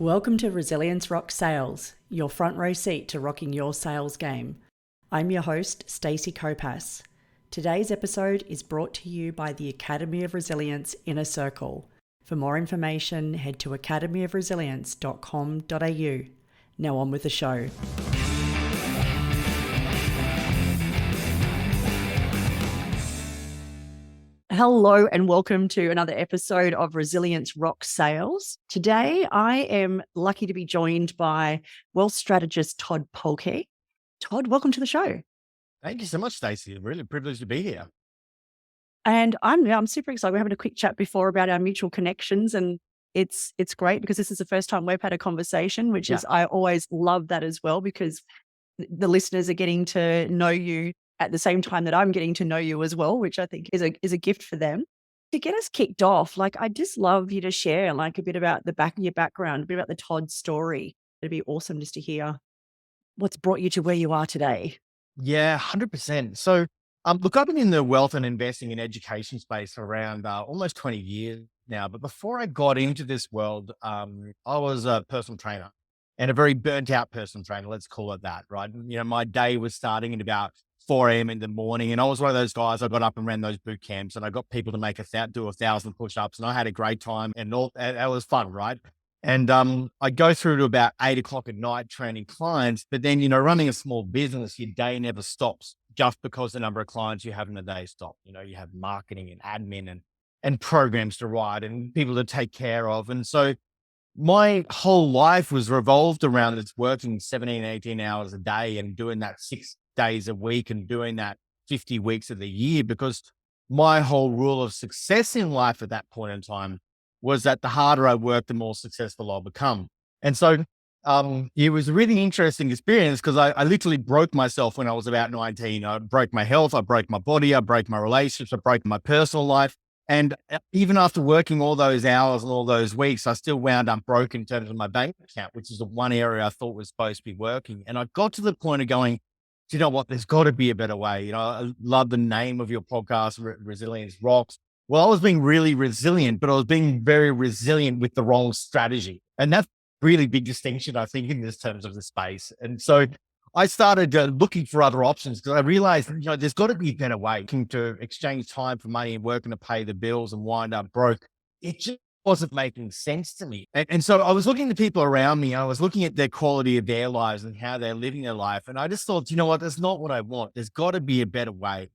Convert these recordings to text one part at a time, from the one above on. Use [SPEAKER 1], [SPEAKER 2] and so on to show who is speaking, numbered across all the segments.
[SPEAKER 1] Welcome to Resilience Rocks Sales, your front row seat to rocking your sales game. I'm your host, Stacey Copas. Today's episode is brought to you by the Academy of Resilience Inner Circle. For more information, head to academyofresilience.com.au. Now on with the show. Hello and welcome to another episode of Resilience Rocks Sales. Today, I am lucky to be joined by wealth strategist Todd Polke. Todd, welcome to the show.
[SPEAKER 2] Thank you so much, Stacey. Really privileged to be here.
[SPEAKER 1] And I'm super excited. We're having a quick chat before about our mutual connections, and it's great because this is the first time we've had a conversation, which is, I always love that as well, because the listeners are getting to know you at the same time that I'm getting to know you as well, which I think is a gift for them. To get us kicked off, I just love you to share a bit about your background, a bit about the Todd story. It'd be awesome just to hear what's brought you to where you are today.
[SPEAKER 2] Yeah, 100%. So, look, I've been in the wealth and investing in education space for around almost 20 years now. But before I got into this world, I was a personal trainer and a very burnt out personal trainer. Let's call it that, right? My day was starting at about 4 a.m. in the morning. And I was one of those guys. I got up and ran those boot camps, and I got people to do 1,000 push-ups, and I had a great time, and it was fun, right? And I go through to about 8 o'clock at night training clients. But then, running a small business, your day never stops just because the number of clients you have in a day stop. You have marketing and admin and programs to write and people to take care of. And so my whole life was revolved around it's working 17, 18 hours a day and doing that 6 days a week and doing that 50 weeks of the year, because my whole rule of success in life at that point in time was that the harder I work, the more successful I'll become. And so it was a really interesting experience because I literally broke myself when I was about 19. I broke my health, I broke my body, I broke my relationships, I broke my personal life. And even after working all those hours and all those weeks, I still wound up broke in terms of my bank account, which is the one area I thought was supposed to be working. And I got to the point of going, do you know what? There's got to be a better way. I love the name of your podcast, Resilience Rocks. Well, I was being really resilient, but I was being very resilient with the wrong strategy. And that's a really big distinction, I think, in this terms of the space. And so I started looking for other options because I realized, there's got to be a better way to exchange time for money and working to pay the bills and wind up broke. It just wasn't making sense to me. And so I was looking at the people around me. I was looking at their quality of their lives and how they're living their life. And I just thought, you know what? That's not what I want. There's got to be a better way.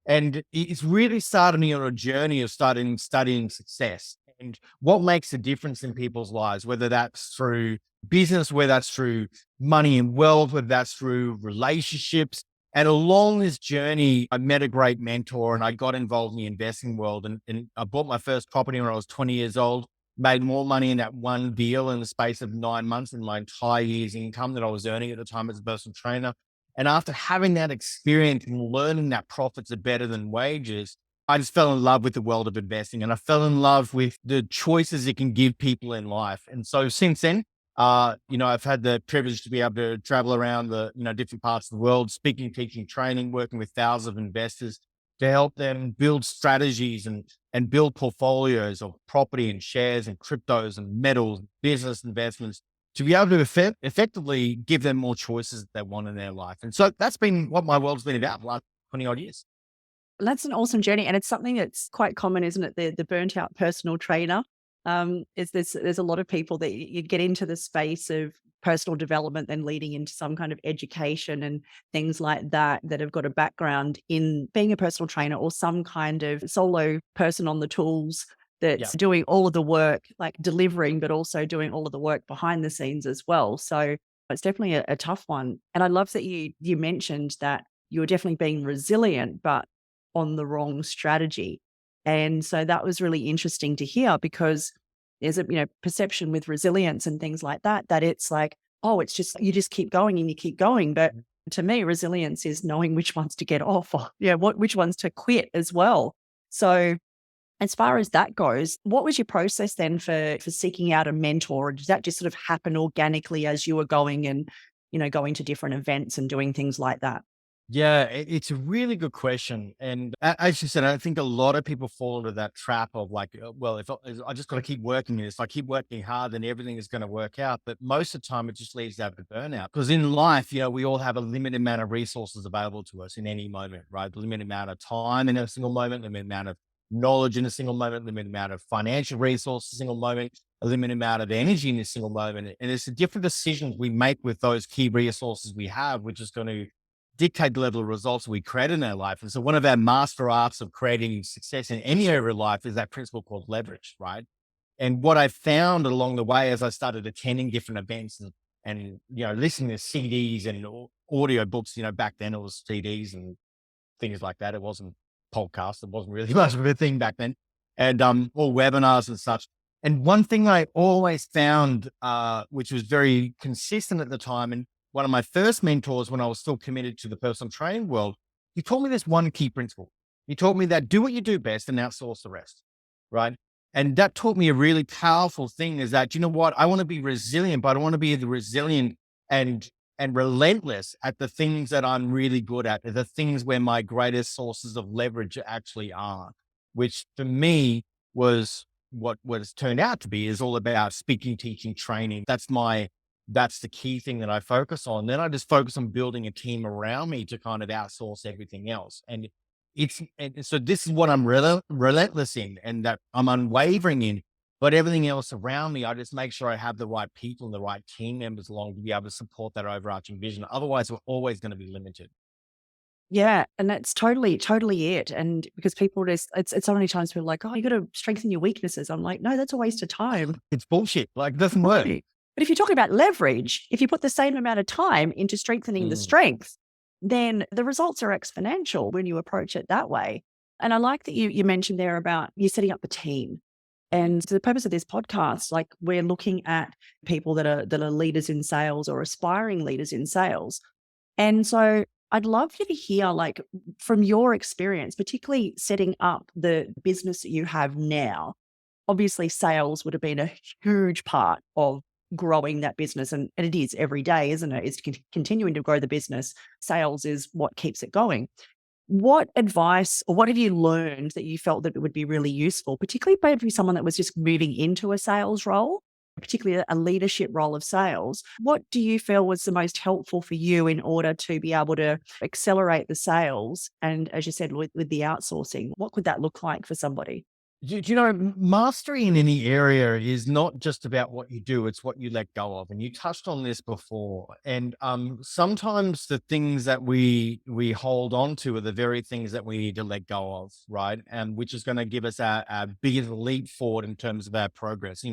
[SPEAKER 2] And it's really started me on a journey of studying success and what makes a difference in people's lives, whether that's through business, whether that's through money and wealth, whether that's through relationships. And along this journey, I met a great mentor and I got involved in the investing world. And I bought my first property when I was 20 years old, made more money in that one deal in the space of 9 months than my entire year's income that I was earning at the time as a personal trainer. And after having that experience and learning that profits are better than wages, I just fell in love with the world of investing, and I fell in love with the choices it can give people in life. And so since then, I've had the privilege to be able to travel around the, different parts of the world, speaking, teaching, training, working with thousands of investors to help them build strategies and build portfolios of property and shares and cryptos and metals, business investments, to be able to effectively give them more choices that they want in their life. And so that's been what my world's been about the last 20 odd years.
[SPEAKER 1] That's an awesome journey. And it's something that's quite common, isn't it? The burnt out personal trainer. There's a lot of people that you get into the space of personal development, then leading into some kind of education and things like that have got a background in being a personal trainer or some kind of solo person on the tools that's doing all of the work, like delivering, but also doing all of the work behind the scenes as well. So it's definitely a tough one. And I love that you mentioned that you were definitely being resilient, but on the wrong strategy. And so that was really interesting to hear, because there's a perception with resilience and things like that it's like, oh, it's just, you just keep going and you keep going. But to me, resilience is knowing which ones to get off or which ones to quit as well. So as far as that goes, what was your process then for seeking out a mentor? Or did that just sort of happen organically as you were going and, going to different events and doing things like that?
[SPEAKER 2] Yeah, it's a really good question. And as you said, I think a lot of people fall into that trap of like, well, if I just got to keep working this, if I keep working hard, then everything is going to work out. But most of the time, it just leads to burnout. Because in life, we all have a limited amount of resources available to us in any moment, right? Limited amount of time in a single moment, limited amount of knowledge in a single moment, limited amount of financial resources, a single moment, a limited amount of energy in a single moment. And it's the different decisions we make with those key resources we have, which is going to dictate the level of results we create in our life. And so one of our master arts of creating success in any area of life is that principle called leverage, right? And what I found along the way as I started attending different events and listening to CDs and audio books, back then it was CDs and things like that. It wasn't podcast. It wasn't really much of a thing back then. And or webinars and such. And one thing I always found, which was very consistent at the time, and one of my first mentors when I was still committed to the personal training world, he taught me this one key principle. He taught me that do what you do best and outsource the rest. Right. And that taught me a really powerful thing is that, you know what, I want to be resilient, but I want to be the resilient and relentless at the things that I'm really good at, the things where my greatest sources of leverage actually are, which for me was what it's turned out to be is all about speaking, teaching, training. That's the key thing that I focus on. Then I just focus on building a team around me to kind of outsource everything else. And so this is what I'm relentless in and that I'm unwavering in. But everything else around me, I just make sure I have the right people and the right team members along to be able to support that overarching vision. Otherwise, we're always going to be limited.
[SPEAKER 1] Yeah, and that's totally it. And because people just, it's so many times people are like, oh, you got to strengthen your weaknesses. I'm like, no, that's a waste of time.
[SPEAKER 2] It's bullshit. Like, it doesn't work.
[SPEAKER 1] Right. But if you're talking about leverage, if you put the same amount of time into strengthening the
[SPEAKER 2] Mm.
[SPEAKER 1] strength, then the results are exponential when you approach it that way. And I like that you mentioned there about you setting up the team. And the purpose of this podcast, like we're looking at people that are leaders in sales or aspiring leaders in sales. And so I'd love you to hear, like, from your experience, particularly setting up the business that you have now. Obviously, sales would have been a huge part of growing that business. And it is every day, isn't it? It's continuing to grow the business. Sales is what keeps it going. What advice or what have you learned that you felt that it would be really useful, particularly maybe someone that was just moving into a sales role, particularly a leadership role of sales? What do you feel was the most helpful for you in order to be able to accelerate the sales? And as you said, with the outsourcing, what could that look like for somebody?
[SPEAKER 2] Do you know, mastery in any area is not just about what you do, it's what you let go of. And you touched on this before. And sometimes the things that we hold on to are the very things that we need to let go of, right? And which is going to give us our biggest leap forward in terms of our progress.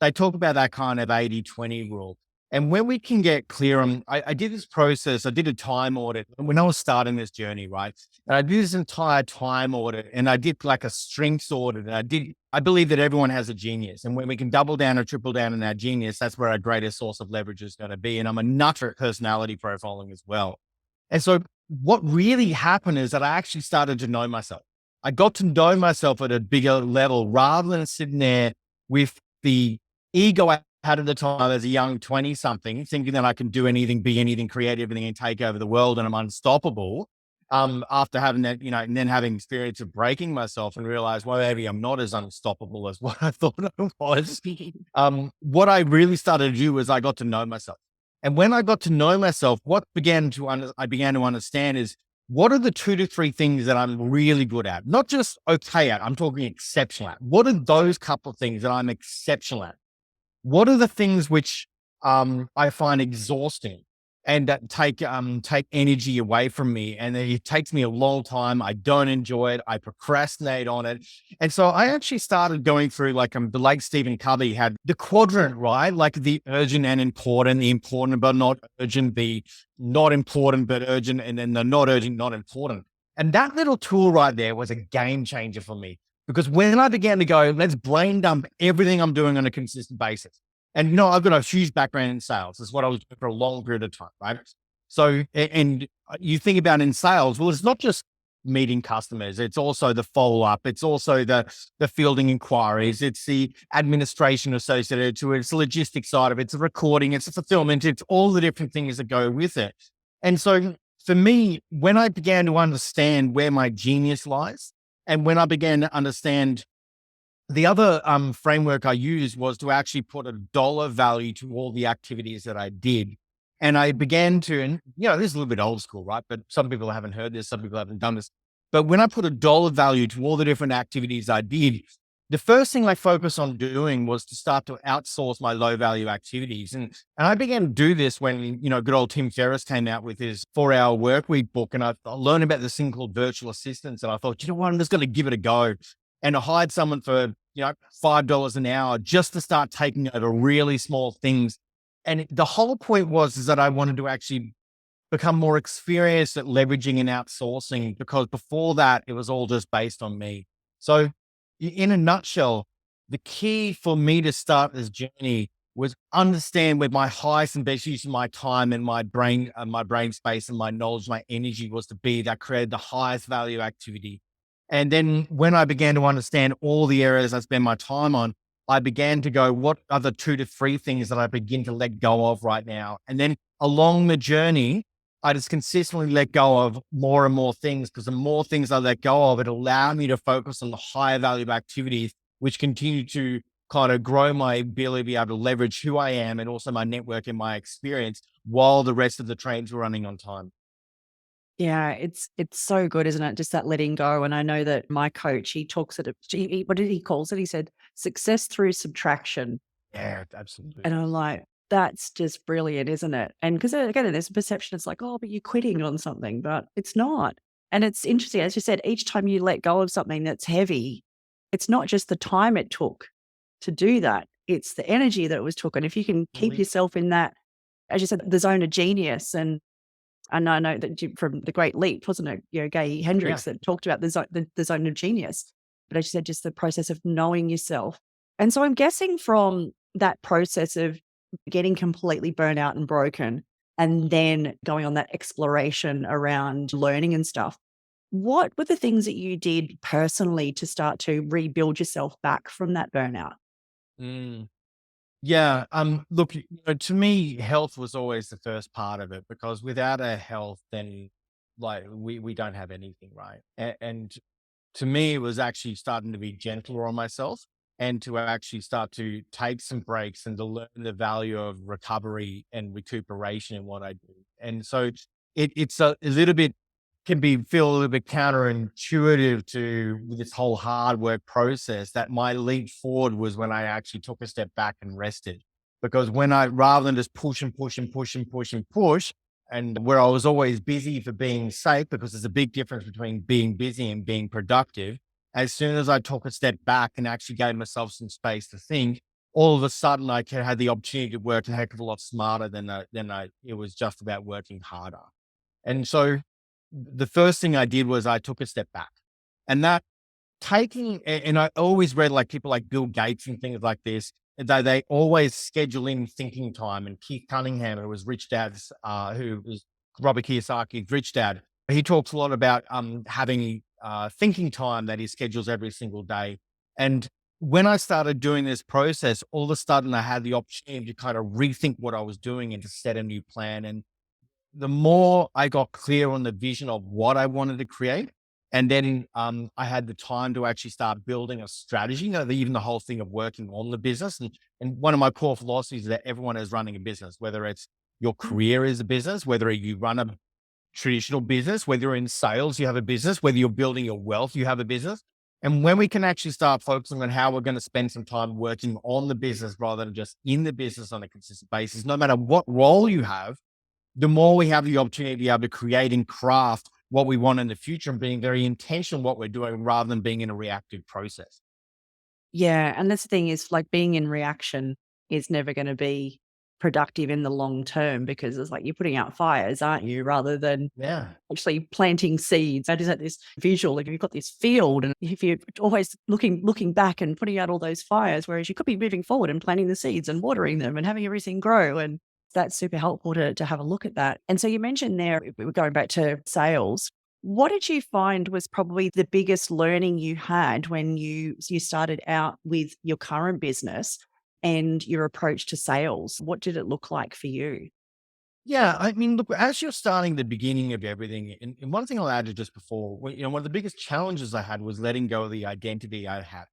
[SPEAKER 2] They talk about that kind of 80-20 rule. And when we can get clear on, I did this process, I did a time audit when I was starting this journey, right? And I did this entire time audit and I did like a strengths audit. And I believe that everyone has a genius. And when we can double down or triple down on our genius, that's where our greatest source of leverage is going to be. And I'm a nutter at personality profiling as well. And so what really happened is that I actually started to know myself. I got to know myself at a bigger level rather than sitting there with the ego I had at the time as a young 20 something, thinking that I can do anything, be anything, create everything and take over the world and I'm unstoppable. After having that, and then having experience of breaking myself and realize, well, maybe I'm not as unstoppable as what I thought I was. What I really started to do was I got to know myself. And when I got to know myself, I began to understand is what are the 2 to 3 things that I'm really good at? Not just okay at, I'm talking exceptional at. What are those couple of things that I'm exceptional at? What are the things which I find exhausting and that take energy away from me? And it takes me a long time. I don't enjoy it. I procrastinate on it. And so I actually started going through like the late Stephen Covey had the quadrant, right? Like the urgent and important, the important but not urgent, the not important but urgent, and then the not urgent, not important. And that little tool right there was a game changer for me. Because when I began to go, let's brain dump everything I'm doing on a consistent basis. And, I've got a huge background in sales. That's what I was doing for a long period of time, right? So, and you think about in sales, well, it's not just meeting customers. It's also the follow up. It's also the fielding inquiries. It's the administration associated to it. It's the logistics side of it. It's the recording. It's the fulfillment. It's all the different things that go with it. And so for me, when I began to understand where my genius lies, and when I began to understand the other framework I used was to actually put a dollar value to all the activities that I did. And I began to, and this is a little bit old school, right? But some people haven't heard this, some people haven't done this. But when I put a dollar value to all the different activities I did, the first thing I focused on doing was to start to outsource my low value activities. And I began to do this when, good old Tim Ferriss came out with his 4 Hour Work Week book. And I learned about this thing called virtual assistants. And I thought, you know what, I'm just going to give it a go. And I hired someone for, $5 an hour just to start taking over really small things. And the whole point is that I wanted to actually become more experienced at leveraging and outsourcing, because before that, it was all just based on me. So in a nutshell, the key for me to start this journey was understand where my highest and best use of my time and my brain space and my knowledge, my energy was to be that created the highest value activity. And then when I began to understand all the areas I spend my time on, I began to go, what are the 2 to 3 things that I begin to let go of right now? And then along the journey, I just consistently let go of more and more things, because the more things I let go of, it allowed me to focus on the higher value activities, which continue to kind of grow my ability to be able to leverage who I am and also my network and my experience while the rest of the trains were running on time.
[SPEAKER 1] Yeah, it's so good, isn't it? Just that letting go. And I know that my coach, he talks it. What did he calls it? He said success through subtraction.
[SPEAKER 2] Yeah, absolutely.
[SPEAKER 1] And I'm like, that's just brilliant, isn't it? And because again, there's a perception, it's like, oh, but you're quitting on something, but it's not. And it's interesting, as you said, each time you let go of something that's heavy, it's not just the time it took to do that, it's the energy that it was took. And if you can keep
[SPEAKER 2] Really?
[SPEAKER 1] yourself in that, as you said, the zone of genius. And I know that from The Great Leap, wasn't it? Gay
[SPEAKER 2] Yeah.
[SPEAKER 1] Hendricks that talked about the zone of genius. But as you said, just the process of knowing yourself. And so I'm guessing from that process of getting completely burnt out and broken, and then going on that exploration around learning and stuff, what were the things that you did personally to start to rebuild yourself back from that burnout?
[SPEAKER 2] Mm. Yeah. Look, to me, health was always the first part of it, because without our health, then like we don't have anything, right? And to me, it was actually starting to be gentler on myself and to actually start to take some breaks and to learn the value of recovery and recuperation in what I do. And so it's a little bit, feel a little bit counterintuitive to this whole hard work process, that my leap forward was when I actually took a step back and rested. Because when I, rather than just push and push and push and push and push, and where I was always busy for being safe, because there's a big difference between being busy and being productive. As soon as I took a step back and actually gave myself some space to think, all of a sudden had the opportunity to work a heck of a lot smarter it was just about working harder. And so the first thing I did was I took a step back, and that and I always read like people like Bill Gates and things like this, they always schedule in thinking time. And Keith Cunningham, who was Rich Dad's, who was Robert Kiyosaki's Rich Dad, he talks a lot about having thinking time that he schedules every single day. And when I started doing this process, all of a sudden I had the opportunity to kind of rethink what I was doing and to set a new plan. And the more I got clear on the vision of what I wanted to create, and then I had the time to actually start building a strategy, even the whole thing of working on the business. And one of my core philosophies is that everyone is running a business, whether it's your career is a business, whether you run a traditional business, whether you're in sales, you have a business, whether you're building your wealth, you have a business. And when we can actually start focusing on how we're going to spend some time working on the business rather than just in the business on a consistent basis, no matter what role you have, the more we have the opportunity to be able to create and craft what we want in the future, and being very intentional what we're doing rather than being in a reactive process.
[SPEAKER 1] Yeah, and that's the thing is, like, being in reaction is never gonna be productive in the long term, because it's like you're putting out fires, aren't you? Rather than
[SPEAKER 2] Yeah.
[SPEAKER 1] actually planting seeds. I just had this visual, like you've got this field, and if you're always looking back and putting out all those fires, whereas you could be moving forward and planting the seeds and watering them and having everything grow. And that's super helpful to have a look at that. And so you mentioned there, we were going back to sales. What did you find was probably the biggest learning you had when you started out with your current business and your approach to sales? What did it look like for you?
[SPEAKER 2] Yeah, I mean, look, as you're starting the beginning of everything, and one thing I'll add to just before, one of the biggest challenges I had was letting go of the identity I had,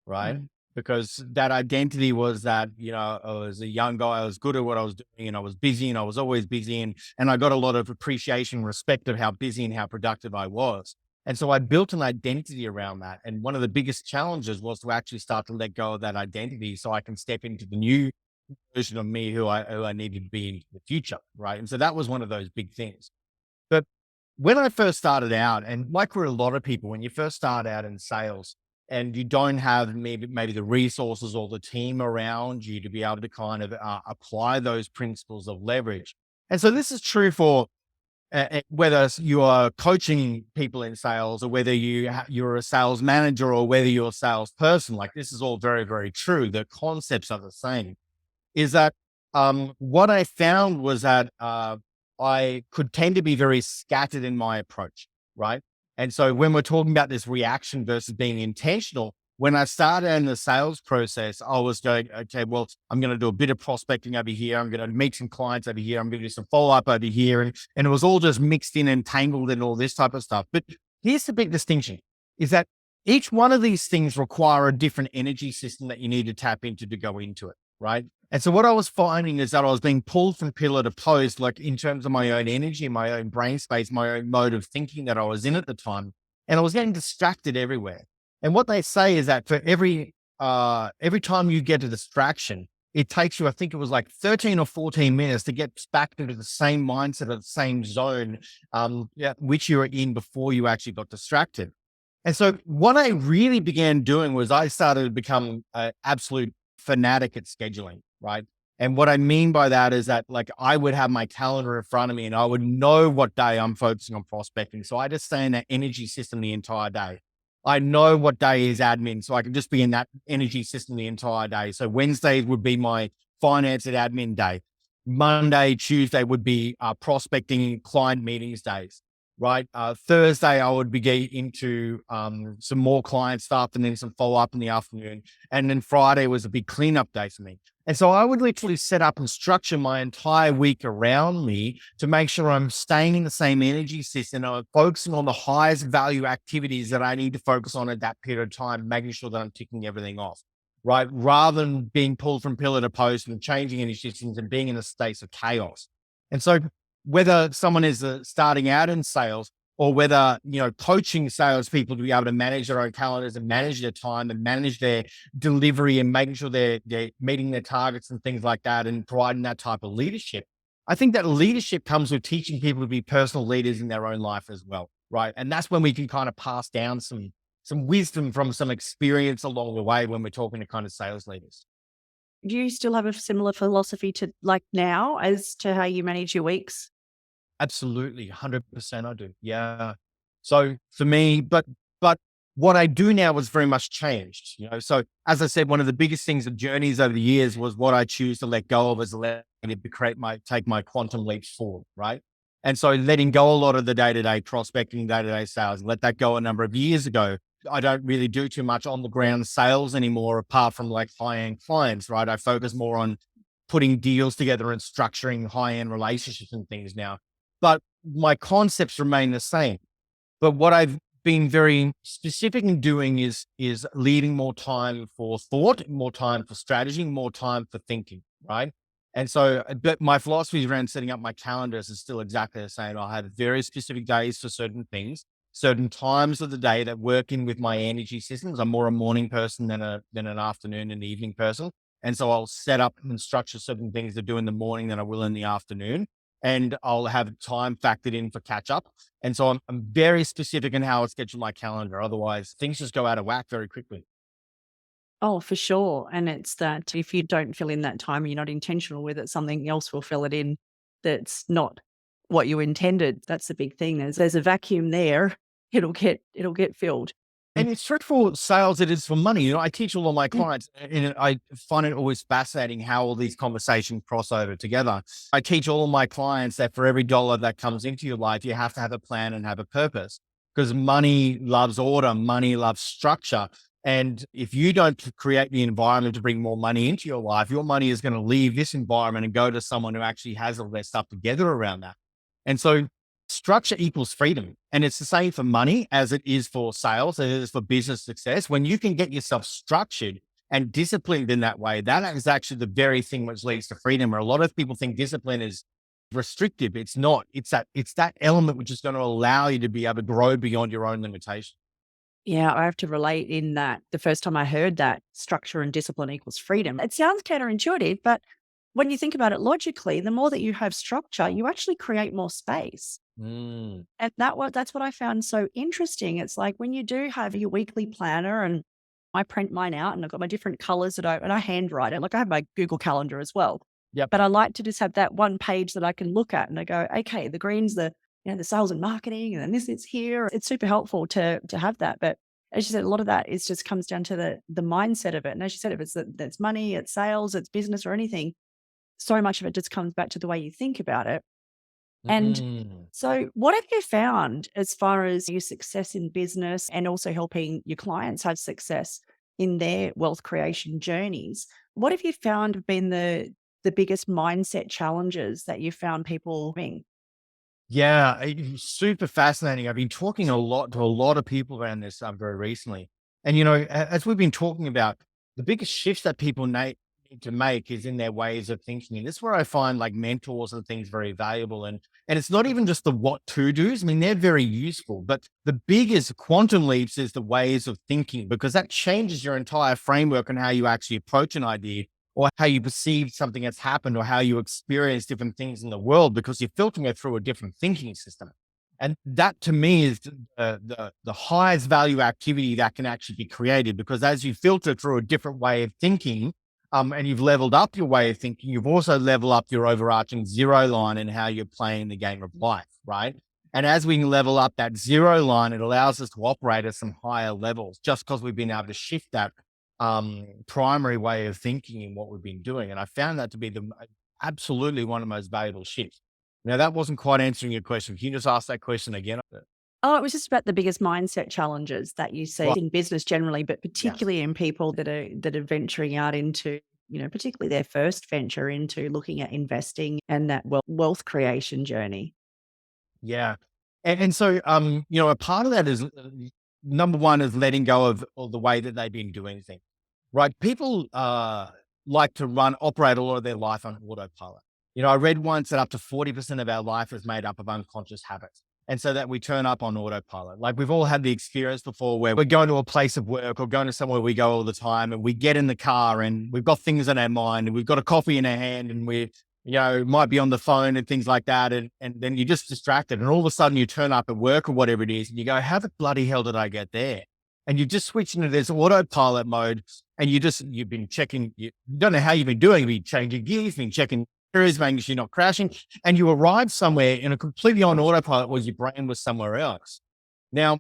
[SPEAKER 2] right?
[SPEAKER 1] Mm.
[SPEAKER 2] Because that identity was that, I was a young guy, I was good at what I was doing, and I was busy, and I was always busy, and I got a lot of appreciation, respect of how busy and how productive I was. And so I built an identity around that. And one of the biggest challenges was to actually start to let go of that identity so I can step into the new version of me who I needed to be in the future, right? And so that was one of those big things. But when I first started out, and like for a lot of people, when you first start out in sales and you don't have maybe the resources or the team around you to be able to kind of apply those principles of leverage. And so this is true for whether you are coaching people in sales or whether you're a sales manager or whether you're a salesperson. Like this is all very, very true. The concepts are the same. Is that what I found was that I could tend to be very scattered in my approach, right? And so when we're talking about this reaction versus being intentional, when I started in the sales process, I was going, okay, well, I'm going to do a bit of prospecting over here. I'm going to meet some clients over here. I'm going to do some follow up over here. And it was all just mixed in and tangled and all this type of stuff. But here's the big distinction is that each one of these things require a different energy system that you need to tap into to go into it, right? And so what I was finding is that I was being pulled from pillar to post, like in terms of my own energy, my own brain space, my own mode of thinking that I was in at the time. And I was getting distracted everywhere. And what they say is that for every time you get a distraction, it takes you, I think it was like 13 or 14 minutes to get back into the same mindset or the same zone, which you were in before you actually got distracted. And so what I really began doing was I started to become an absolute fanatic at scheduling, right? And what I mean by that is that like I would have my calendar in front of me and I would know what day I'm focusing on prospecting. So I just stay in that energy system the entire day. I know what day is admin, so I can just be in that energy system the entire day. So Wednesdays would be my finance and admin day. Monday, Tuesday would be prospecting client meetings days, right? Thursday, I would be getting into some more client stuff and then some follow up in the afternoon. And then Friday was a big cleanup day for me. And so I would literally set up and structure my entire week around me to make sure I'm staying in the same energy system. I'm focusing on the highest value activities that I need to focus on at that period of time, making sure that I'm ticking everything off, right? Rather than being pulled from pillar to post and changing energy systems and being in a state of chaos. And so whether someone is starting out in sales or whether, coaching salespeople to be able to manage their own calendars and manage their time and manage their delivery and making sure they're meeting their targets and things like that and providing that type of leadership. I think that leadership comes with teaching people to be personal leaders in their own life as well, right? And that's when we can kind of pass down some wisdom from some experience along the way when we're talking to kind of sales leaders.
[SPEAKER 1] Do you still have a similar philosophy to like now as to how you manage your weeks?
[SPEAKER 2] Absolutely, 100% I do. Yeah. So for me, but what I do now was very much changed. So as I said, one of the biggest things of journeys over the years was what I choose to let go of as let it to take my quantum leaps forward, right? And so letting go a lot of the day-to-day prospecting, day-to-day sales, let that go a number of years ago. I don't really do too much on the ground sales anymore, apart from like high-end clients, right? I focus more on putting deals together and structuring high-end relationships and things now. But my concepts remain the same. But what I've been very specific in doing is leaving more time for thought, more time for strategy, more time for thinking, right? And so, but my philosophy around setting up my calendars is still exactly the same. I have very specific days for certain things, certain times of the day that work in with my energy systems. I'm more a morning person than an afternoon and evening person. And so I'll set up and structure certain things to do in the morning than I will in the afternoon. And I'll have time factored in for catch up. And so I'm very specific in how I schedule my calendar. Otherwise, things just go out of whack very quickly.
[SPEAKER 1] Oh, for sure. And it's that if you don't fill in that time, you're not intentional with it, something else will fill it in that's not what you intended. That's the big thing. There's a vacuum there. It'll get filled.
[SPEAKER 2] And it's true for sales, it is for money. I teach all of my clients, and I find it always fascinating how all these conversations cross over together. I teach all of my clients that for every dollar that comes into your life, you have to have a plan and have a purpose because money loves order, money loves structure. And if you don't create the environment to bring more money into your life, your money is going to leave this environment and go to someone who actually has all their stuff together around that. And so structure equals freedom. And it's the same for money as it is for sales, as it is for business success. When you can get yourself structured and disciplined in that way, that is actually the very thing which leads to freedom. Where a lot of people think discipline is restrictive. It's not. It's that element which is going to allow you to be able to grow beyond your own limitations.
[SPEAKER 1] Yeah, I have to relate in that the first time I heard that structure and discipline equals freedom, it sounds counterintuitive, but when you think about it logically, the more that you have structure, you actually create more space.
[SPEAKER 2] Mm.
[SPEAKER 1] And that's what I found so interesting. It's like when you do have your weekly planner, and I print mine out and I've got my different colors and I handwrite it. Like I have my Google Calendar as well.
[SPEAKER 2] Yep.
[SPEAKER 1] But I like to just have that one page that I can look at and I go, okay, the green's the sales and marketing, and then this is here. It's super helpful to have that. But as you said, a lot of that is just comes down to the mindset of it. And as you said, if that's money, it's sales, it's business or anything, so much of it just comes back to the way you think about it. And
[SPEAKER 2] Mm.
[SPEAKER 1] so, what have you found as far as your success in business and also helping your clients have success in their wealth creation journeys? What have you found have been the biggest mindset challenges that you found people having?
[SPEAKER 2] Yeah, it's super fascinating. I've been talking a lot to a lot of people around this very recently. And, as we've been talking about, the biggest shifts that people need to make is in their ways of thinking. And this is where I find like mentors and things very valuable. And it's not even just the what to do's. I mean, they're very useful, but the biggest quantum leaps is the ways of thinking, because that changes your entire framework and how you actually approach an idea, or how you perceive something that's happened, or how you experience different things in the world, because you're filtering it through a different thinking system. And that to me is the highest value activity that can actually be created, because as you filter through a different way of thinking, and you've leveled up your way of thinking, you've also leveled up your overarching zero line and how you're playing the game of life, right? And as we level up that zero line, it allows us to operate at some higher levels, just because we've been able to shift that primary way of thinking in what we've been doing. And I found that to be absolutely one of the most valuable shifts. Now, that wasn't quite answering your question. Can you just ask that question again?
[SPEAKER 1] Oh, it was just about the biggest mindset challenges that you see
[SPEAKER 2] Right.
[SPEAKER 1] in business generally, but
[SPEAKER 2] Yes.
[SPEAKER 1] particularly in people that are venturing out into, particularly their first venture into looking at investing and that wealth creation journey.
[SPEAKER 2] Yeah. And so, a part of that is number one is letting go of all the way that they've been doing things, right? People like to operate a lot of their life on autopilot. I read once that up to 40% of our life is made up of unconscious habits. And so that we turn up on autopilot. Like we've all had the experience before where we're going to a place of work or going to somewhere we go all the time, and we get in the car and we've got things on our mind and we've got a coffee in our hand and might be on the phone and things like that. And then you're just distracted. And all of a sudden you turn up at work or whatever it is, and you go, how the bloody hell did I get there? And you just switch into this autopilot mode, and you've been checking, you don't know how you've been doing. You've been changing gears, you've been checking areas, making sure you're not crashing. And you arrive somewhere in a completely on autopilot where your brain was somewhere else. Now,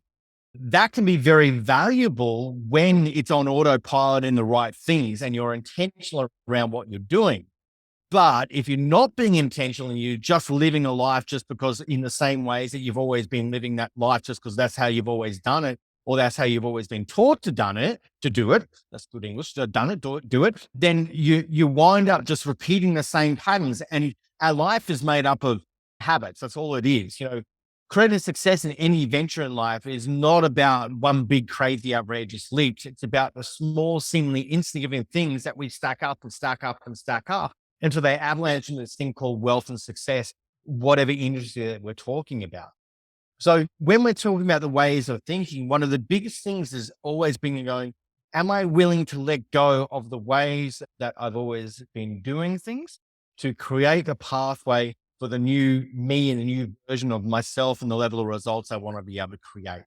[SPEAKER 2] that can be very valuable when it's on autopilot in the right things and you're intentional around what you're doing. But if you're not being intentional and you're just living a life just because in the same ways that you've always been living that life, just because that's how you've always done it, or that's how you've always been taught to do it, that's good English, to done it, do it, then you wind up just repeating the same patterns. And our life is made up of habits. That's all it is. Creating success in any venture in life is not about one big, crazy, outrageous leap. It's about the small, seemingly insignificant things that we stack up and stack up and stack up until they avalanche into this thing called wealth and success, whatever industry that we're talking about. So when we're talking about the ways of thinking, one of the biggest things is always being going, am I willing to let go of the ways that I've always been doing things to create a pathway for the new me and a new version of myself and the level of results I want to be able to create?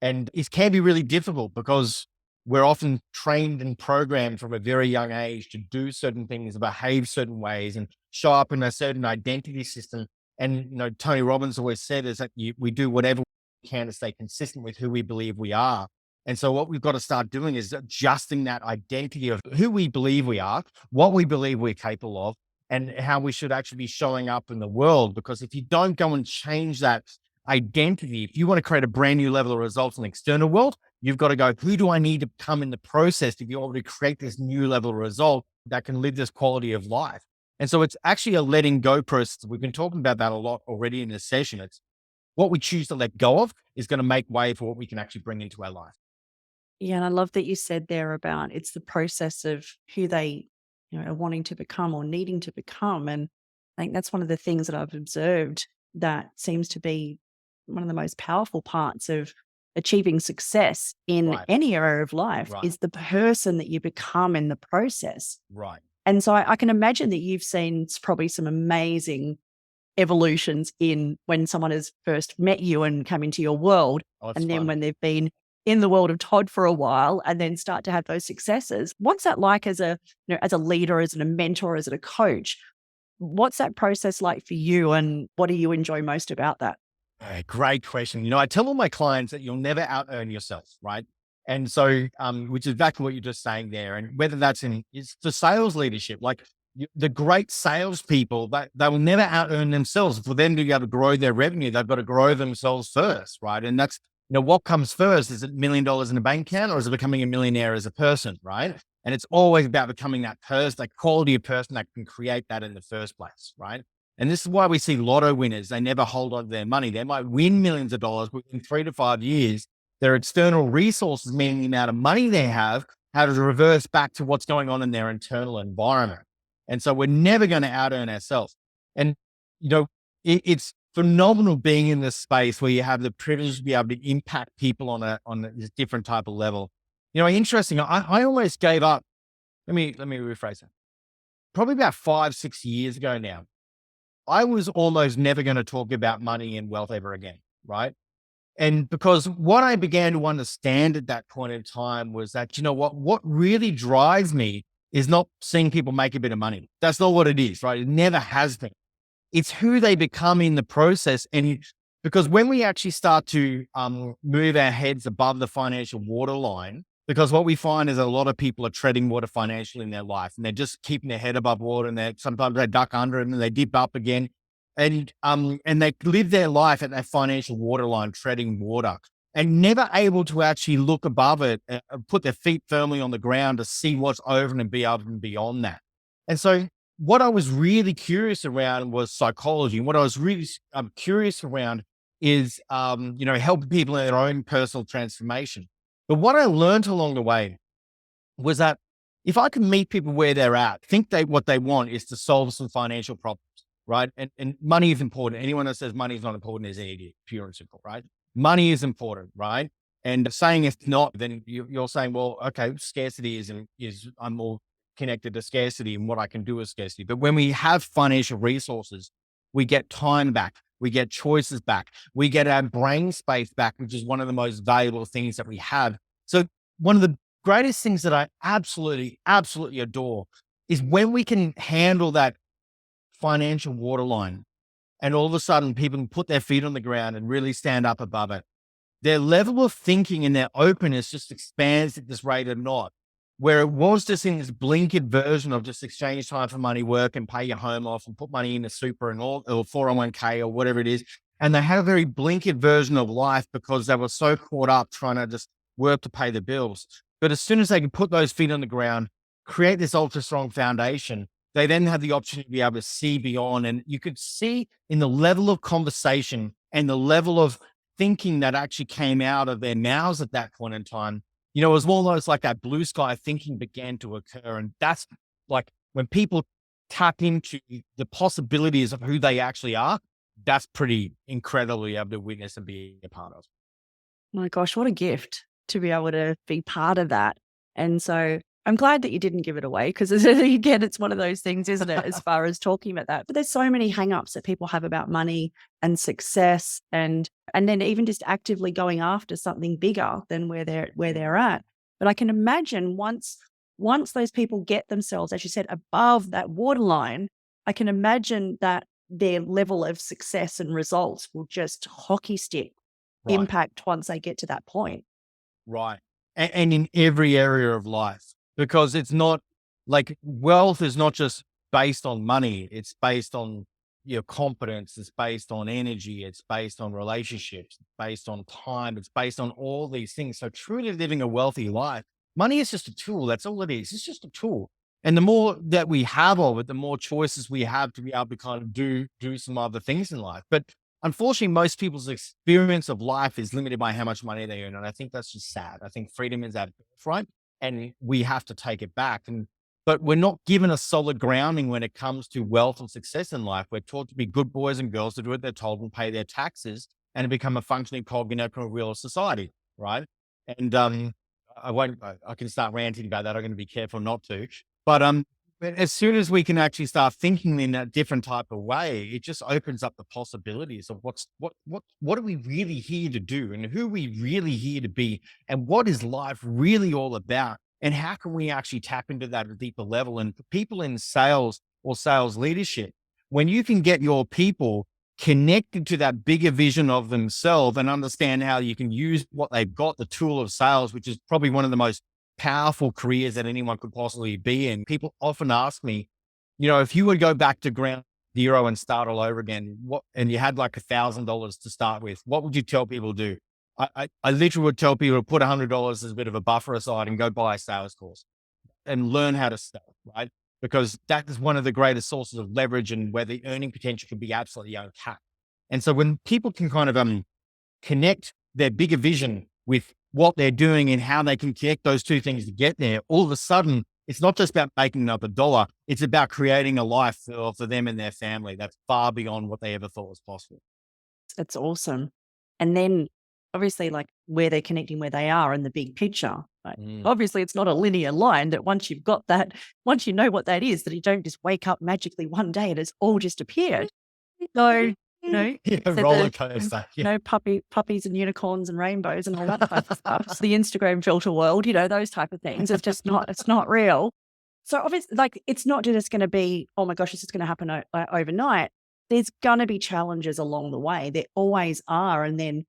[SPEAKER 2] And it can be really difficult because we're often trained and programmed from a very young age to do certain things, behave certain ways, and show up in a certain identity system. And Tony Robbins always said is that we do whatever we can to stay consistent with who we believe we are. And so what we've got to start doing is adjusting that identity of who we believe we are, what we believe we're capable of, and how we should actually be showing up in the world. Because if you don't go and change that identity, if you want to create a brand new level of results in the external world, You've got to go, who do I need to become in the process to be able to create this new level of result that can live this quality of life? And so it's actually a letting go process. We've been talking about that a lot already in this session. It's what we choose to let go of is going to make way for what we can actually bring into our life.
[SPEAKER 1] Yeah, and I love that you said there about it's the process of who they, are wanting to become or needing to become. And I think that's one of the things that I've observed that seems to be one of the most powerful parts of achieving success in
[SPEAKER 2] Right,
[SPEAKER 1] any area of life
[SPEAKER 2] right,
[SPEAKER 1] is the person that you become in the process.
[SPEAKER 2] right.
[SPEAKER 1] And so I can imagine that you've seen probably some amazing evolutions in when someone has first met you and come into your world,
[SPEAKER 2] Oh, it's
[SPEAKER 1] and then
[SPEAKER 2] fun.
[SPEAKER 1] when they've been in the world of Todd for a while and then start to have those successes. What's that like as a, as a leader, as a mentor, as a coach? What's that process like for you and what do you enjoy most about that?
[SPEAKER 2] Great question. I tell all my clients that you'll never out earn yourself, right? And so, which is exactly what you're just saying there. And whether that's it's the sales leadership, like the great salespeople, that they will never out earn themselves. For them to be able to grow their revenue, they've got to grow themselves first, right? And that's, what comes first? Is it $1 million in a bank account or is it becoming a millionaire as a person, right? And it's always about becoming that person, that quality of person that can create that in the first place, right? And this is why we see lotto winners. They never hold on to their money. They might win millions of dollars, but in 3 to 5 years, their external resources, meaning the amount of money they have to reverse back to what's going on in their internal environment. And so we're never going to out earn ourselves. And, you know, it's phenomenal being in this space where you have the privilege to be able to impact people on a different type of level. Interesting. I almost gave up. Let me rephrase that. Probably about 5, 6 years ago now, I was almost never going to talk about money and wealth ever again, right? And because what I began to understand at that point in time was that, what really drives me is not seeing people make a bit of money. That's not what it is, right? It never has been. It's who they become in the process. And because when we actually start to move our heads above the financial waterline, because what we find is a lot of people are treading water financially in their life and they're just keeping their head above water and sometimes they duck under and then they dip up again. And they live their life at that financial waterline, treading water and never able to actually look above it and put their feet firmly on the ground to see what's over and be able and beyond that. And so what I was really curious around was psychology. What I was really curious around is, helping people in their own personal transformation. But what I learned along the way was that if I can meet people where they're at, what they want is to solve some financial problems, right? And money is important. Anyone that says money is not important is an idiot, pure and simple, right? Money is important, right? And saying if not, then you're saying, well, okay, scarcity is I'm more connected to scarcity and what I can do with scarcity. But when we have financial resources, we get time back, we get choices back, we get our brain space back, which is one of the most valuable things that we have. So one of the greatest things that I absolutely, absolutely adore is when we can handle that financial waterline and all of a sudden people can put their feet on the ground and really stand up above it. Their level of thinking and their openness just expands at this rate of not. Where it was just in this blinkered version of just exchange time for money, work and pay your home off and put money in a super and all or 401k or whatever it is. And they had a very blinkered version of life because they were so caught up trying to just work to pay the bills. But as soon as they can put those feet on the ground, create this ultra strong foundation, they then have the opportunity to be able to see beyond. And you could see in the level of conversation and the level of thinking that actually came out of their mouths at that point in time, it was almost like that blue sky thinking began to occur. And that's like when people tap into the possibilities of who they actually are, that's pretty incredibly able to witness and be a part of.
[SPEAKER 1] My gosh, what a gift to be able to be part of that. And so I'm glad that you didn't give it away because again, it's one of those things, isn't it, as far as talking about that. But there's so many hang-ups that people have about money and success and then even just actively going after something bigger than where they're at. But I can imagine once those people get themselves, as you said, above that waterline, I can imagine that their level of success and results will just hockey stick
[SPEAKER 2] Right.
[SPEAKER 1] impact once they get to that point.
[SPEAKER 2] Right. And in every area of life, because it's not like wealth is not just based on money. It's based on your competence, it's based on energy, it's based on relationships, it's based on time, it's based on all these things. So truly living a wealthy life, money is just a tool. That's all it is. It's just a tool. And the more that we have of it, the more choices we have to be able to kind of do some other things in life. But unfortunately, most people's experience of life is limited by how much money they earn. And I think that's just sad. I think freedom is our birthright and we have to take it back. But we're not given a solid grounding when it comes to wealth and success in life. We're taught to be good boys and girls, to do what they're told and pay their taxes and to become a functioning cog in our real society, right? And I can start ranting about that. I'm going to be careful not to. But as soon as we can actually start thinking in a different type of way, it just opens up the possibilities of what are we really here to do, and who are we really here to be, and what is life really all about, and how can we actually tap into that at a deeper level. And for people in sales or sales leadership, when you can get your people connected to that bigger vision of themselves and understand how you can use what they've got, the tool of sales, which is probably one of the most powerful careers that anyone could possibly be in. People often ask me, if you would go back to ground zero and start all over again, and you had like $1,000 to start with, what would you tell people to do? I literally would tell people to put $100 as a bit of a buffer aside and go buy a sales course and learn how to sell, right? Because that is one of the greatest sources of leverage and where the earning potential can be absolutely uncapped. And so when people can kind of connect their bigger vision with what they're doing and how they can connect those two things to get there, all of a sudden, it's not just about making another dollar. It's about creating a life for them and their family that's far beyond what they ever thought was possible.
[SPEAKER 1] That's awesome. And then obviously, like where they're connecting where they are in the big picture. Like, obviously, it's not a linear line that once you've got that, once you know what that is, that you don't just wake up magically one day and it's all just appeared. So,
[SPEAKER 2] Yeah,
[SPEAKER 1] so
[SPEAKER 2] roller coaster. Yeah.
[SPEAKER 1] Puppies and unicorns and rainbows and all that type of stuff. The Instagram filter world, those type of things. It's just not, it's not real. So obviously, like, it's not just going to be, oh my gosh, this is going to happen overnight. There's going to be challenges along the way. There always are. And then,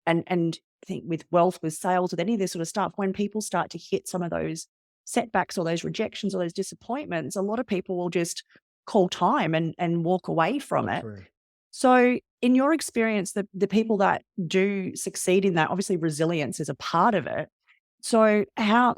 [SPEAKER 1] and I think with wealth, with sales, with any of this sort of stuff, when people start to hit some of those setbacks or those rejections or those disappointments, a lot of people will just call time and walk away from it.
[SPEAKER 2] True.
[SPEAKER 1] So in your experience, the people that do succeed in that, obviously resilience is a part of it. So how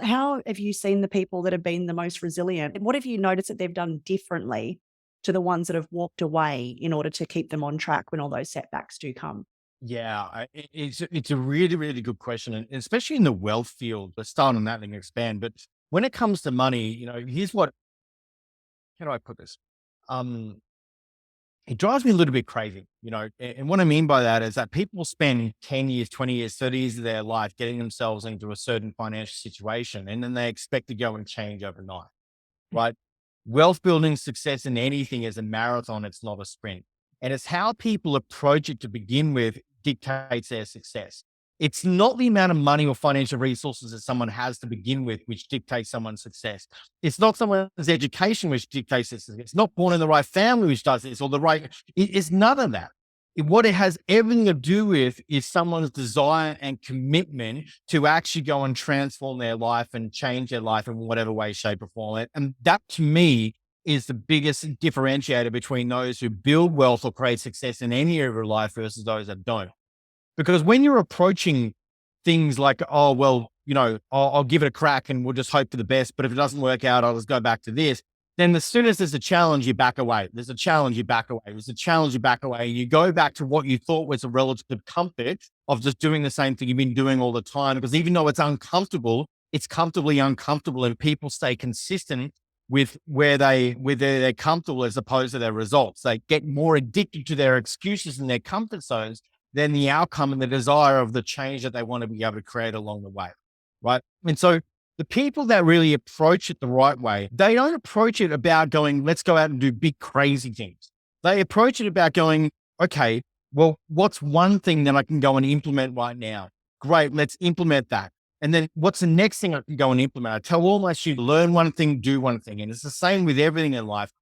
[SPEAKER 1] have you seen the people that have been the most resilient? What have you noticed that they've done differently to the ones that have walked away in order to keep them on track when all those setbacks do come?
[SPEAKER 2] Yeah, it's a really, really good question. And especially in the wealth field, let's start on that and expand. But when it comes to money, here's how do I put this? Um, it drives me a little bit crazy, and what I mean by that is that people spend 10 years, 20 years, 30 years of their life getting themselves into a certain financial situation, and then they expect to go and change overnight, right? Wealth building success in anything is a marathon. It's not a sprint. And it's how people approach it to begin with dictates their success. It's not the amount of money or financial resources that someone has to begin with, which dictates someone's success. It's not someone's education, which dictates their success. It's not born in the right family, which does this, or it's none of that. What it has everything to do with is someone's desire and commitment to actually go and transform their life and change their life in whatever way, shape, or form. And that to me is the biggest differentiator between those who build wealth or create success in any area of life versus those that don't. Because when you're approaching things like, oh, well, I'll give it a crack and we'll just hope for the best. But if it doesn't work out, I'll just go back to this. Then as soon as there's a challenge, you back away. There's a challenge, you back away. There's a challenge, you back away. You go back to what you thought was a relative comfort of just doing the same thing you've been doing all the time. Because even though it's uncomfortable, it's comfortably uncomfortable, and people stay consistent with where they're comfortable as opposed to their results. They get more addicted to their excuses and their comfort zones than the outcome and the desire of the change that they want to be able to create along the way, right? And so the people that really approach it the right way, they don't approach it about going, let's go out and do big, crazy things. They approach it about going, okay, well, what's one thing that I can go and implement right now? Great, let's implement that. And then what's the next thing I can go and implement? I tell all my students, learn one thing, do one thing. And it's the same with everything in life.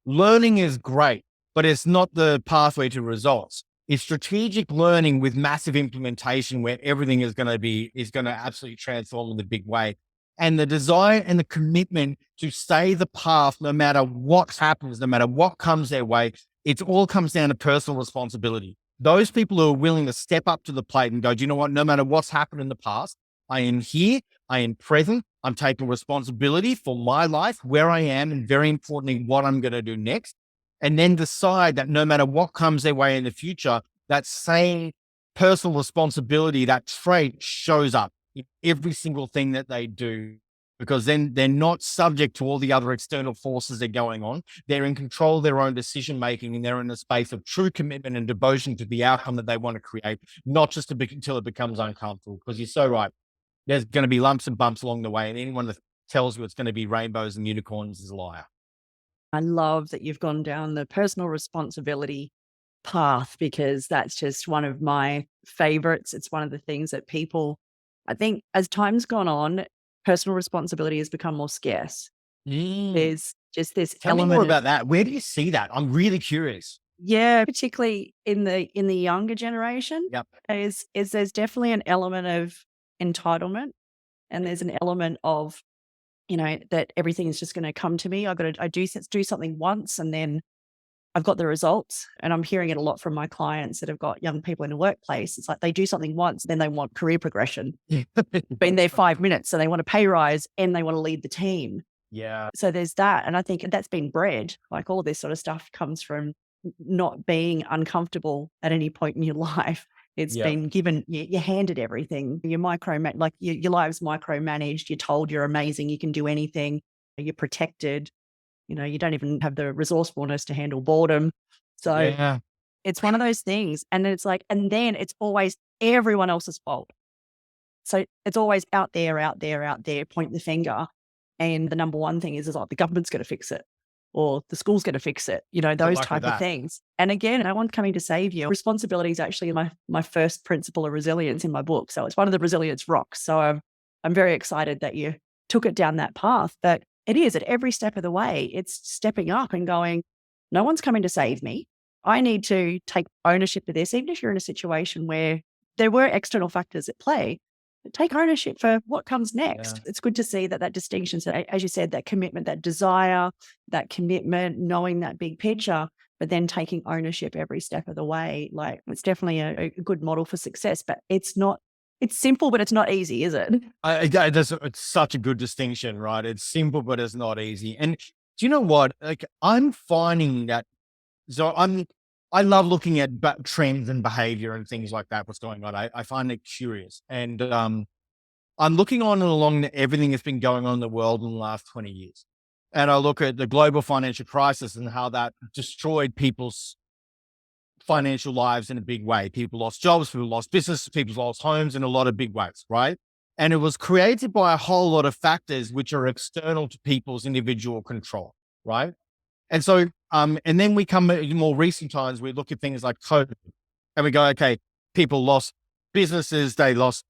[SPEAKER 2] Learning is great, but it's not the pathway to results. It's strategic learning with massive implementation where everything is going to absolutely transform in the big way. And the desire and the commitment to stay the path, no matter what happens, no matter what comes their way, It all comes down to personal responsibility. Those people who are willing to step up to the plate and go, do you know what? No matter what's happened in the past, I am here. I am present. I'm taking responsibility for my life, where I am, and very importantly, what I'm going to do next. And then decide that no matter what comes their way in the future, that same personal responsibility, that trait shows up in every single thing that they do, because then they're not subject to all the other external forces that are going on. They're in control of their own decision making, and they're in a space of true commitment and devotion to the outcome that they want to create, not just until it becomes uncomfortable. Because you're so right. There's going to be lumps and bumps along the way, and anyone that tells you it's going to be rainbows and unicorns is a liar.
[SPEAKER 1] I love that you've gone down the personal responsibility path, because that's just one of my favorites. It's one of the things that people, I think, as time's gone on, personal responsibility has become more scarce.
[SPEAKER 2] Mm.
[SPEAKER 1] There's just this
[SPEAKER 2] Tell me more
[SPEAKER 1] element of,
[SPEAKER 2] about that. Where do you see that? I'm really curious.
[SPEAKER 1] yeah, particularly in the younger generation,
[SPEAKER 2] Yep.
[SPEAKER 1] is there's definitely an element of entitlement, and there's an element of, that everything is just going to come to me. I do something once, and then I've got the results. And I'm hearing it a lot from my clients that have got young people in the workplace. It's like they do something once, then they want career progression. Been there 5 minutes, so they want a pay rise and they want to lead the team.
[SPEAKER 2] Yeah.
[SPEAKER 1] So there's that. And I think that's been bred. Like, all this sort of stuff comes from not being uncomfortable at any point in your life. It's
[SPEAKER 2] Yeah.
[SPEAKER 1] been given, you're handed everything. Your life's micromanaged. You're told you're amazing. You can do anything. You're protected. You don't even have the resourcefulness to handle boredom. So
[SPEAKER 2] Yeah.
[SPEAKER 1] it's one of those things. And then it's always everyone else's fault. So it's always out there, point the finger. And the number one thing is like, the government's going to fix it, or the school's going to fix it,
[SPEAKER 2] Good
[SPEAKER 1] those
[SPEAKER 2] luck with
[SPEAKER 1] type of
[SPEAKER 2] that.
[SPEAKER 1] things. And again, no one's coming to save you. Responsibility is actually my first principle of resilience in my book. So it's one of the resilience rocks. So I'm very excited that you took it down that path. But it is at every step of the way, it's stepping up and going, no one's coming to save me. I need to take ownership of this, even if you're in a situation where there were external factors at play. Take ownership for what comes next.
[SPEAKER 2] Yeah.
[SPEAKER 1] It's good to see that distinction. So as you said, that commitment, that desire, that commitment, knowing that big picture, but then taking ownership every step of the way. Like, it's definitely a good model for success, but it's simple, but it's not easy, is it?
[SPEAKER 2] It's such a good distinction, right? It's simple, but it's not easy. And do you know what? Like, I'm finding that, so I love looking at trends and behavior and things like that. What's going on? I find it curious, and I'm looking on and along everything that's been going on in the world in the last 20 years, and I look at the global financial crisis and how that destroyed people's financial lives in a big way. People lost jobs, people lost businesses, people lost homes in a lot of big ways, right? And it was created by a whole lot of factors which are external to people's individual control, right? And so, and then we come in more recent times, we look at things like COVID, and we go, okay, people lost businesses, they lost,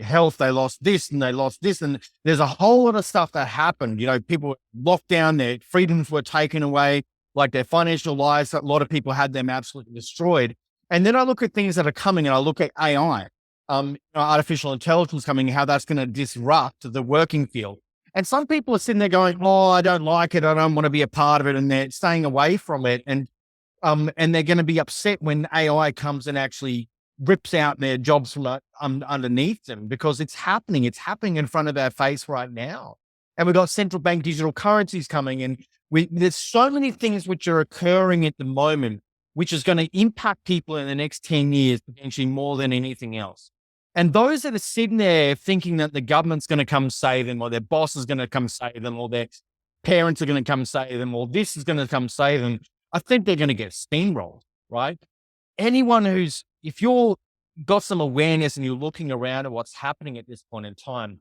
[SPEAKER 2] health, they lost this and they lost this. And there's a whole lot of stuff that happened. People were locked down, their freedoms were taken away, like their financial lives, a lot of people had them absolutely destroyed. And then I look at things that are coming, and I look at AI, artificial intelligence coming, how that's going to disrupt the working field. And some people are sitting there going, oh, I don't like it. I don't want to be a part of it. And they're staying away from it. And they're going to be upset when AI comes and actually rips out their jobs from underneath them, because it's happening. It's happening in front of our face right now. And we've got central bank digital currencies coming. And there's so many things which are occurring at the moment, which is going to impact people in the next 10 years, potentially more than anything else. And those that are sitting there thinking that the government's going to come save them, or their boss is going to come save them, or their parents are going to come save them, or this is going to come save them, I think they're going to get steamrolled, right? If you're got some awareness and you're looking around at what's happening at this point in time,